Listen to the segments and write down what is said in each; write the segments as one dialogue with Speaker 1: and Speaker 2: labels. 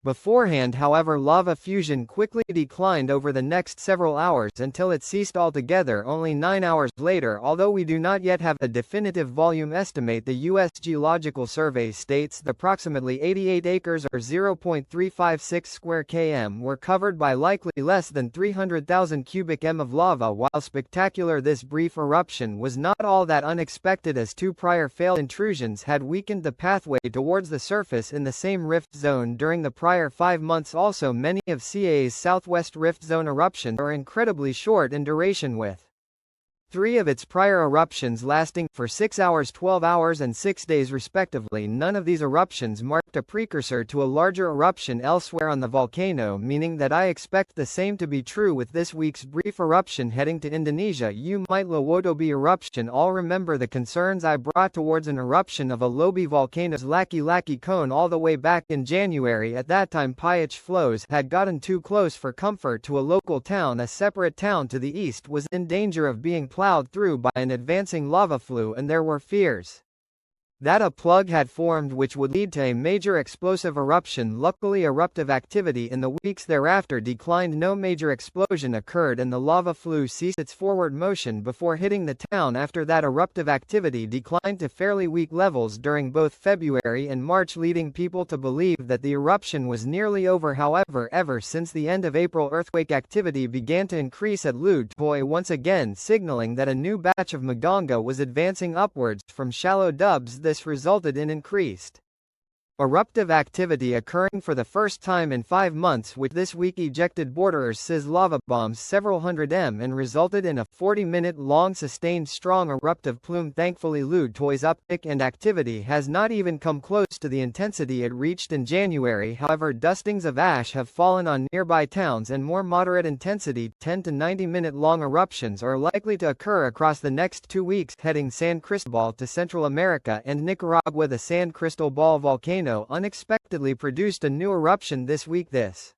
Speaker 1: Beforehand, however, lava fusion quickly declined over the next several hours until it ceased altogether only 9 hours later. Although we do not yet have a definitive volume estimate, the U.S. Geological Survey states that approximately 88 acres or 0.356 square km were covered by likely less than 300,000 cubic m of lava. While spectacular, this brief eruption was not all that unexpected, as two prior failed intrusions had weakened the pathway towards the surface in the same rift zone during the prior 5 months. Also, many of CA's southwest rift zone eruptions are incredibly short in duration, with 3 of its prior eruptions lasting for 6 hours, 12 hours and 6 days respectively. None of these eruptions marked a precursor to a larger eruption elsewhere on the volcano, meaning that I expect the same to be true with this week's brief eruption heading to Indonesia. You might Lewotobi eruption. All remember the concerns I brought towards an eruption of a Lobi volcano's Laki-Laki cone all the way back in January. At that time, pitch flows had gotten too close for comfort to a local town. A separate town to the east was in danger of being plowed through by an advancing lava flow, and there were fears that a plug had formed which would lead to a major explosive eruption. Luckily, eruptive activity in the weeks thereafter declined. No major explosion occurred and the lava flow ceased its forward motion before hitting the town. After that, eruptive activity declined to fairly weak levels during both February and March, leading people to believe that the eruption was nearly over. However, ever since the end of April, earthquake activity began to increase at Lewotobi once again, signaling that a new batch of Maganga was advancing upwards from shallow dubs. This resulted in increased eruptive activity occurring for the first time in 5 months, which this week ejected borderers says lava bombs several hundred m and resulted in a 40-minute-long sustained strong eruptive plume. Thankfully, Lewotobi's uptick and activity has not even come close to the intensity it reached in January. However, dustings of ash have fallen on nearby towns and more moderate intensity 10 to 90-minute-long eruptions are likely to occur across the next 2 weeks. Heading San Cristobal to Central America and Nicaragua, the San Cristobal volcano unexpectedly produced a new eruption this week. This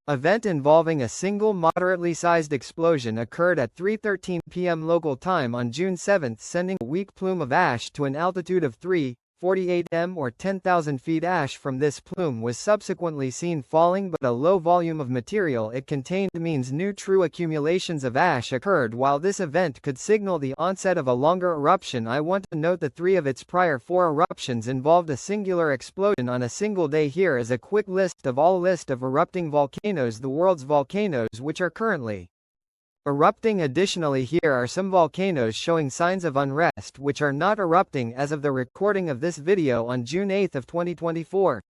Speaker 1: event, involving a single moderately sized explosion, occurred at 3:13 p.m. local time on June 7, sending a weak plume of ash to an altitude of 348 m or 10,000 feet. Ash from this plume was subsequently seen falling, but a low volume of material it contained means new true accumulations of ash occurred. While this event could signal the onset of a longer eruption, I want to note that 3 of its prior 4 eruptions involved a singular explosion on a single day. Here is a quick list of erupting volcanoes, the world's volcanoes which are currently erupting. Additionally, here are some volcanoes showing signs of unrest which are not erupting as of the recording of this video on June 8 of 2024.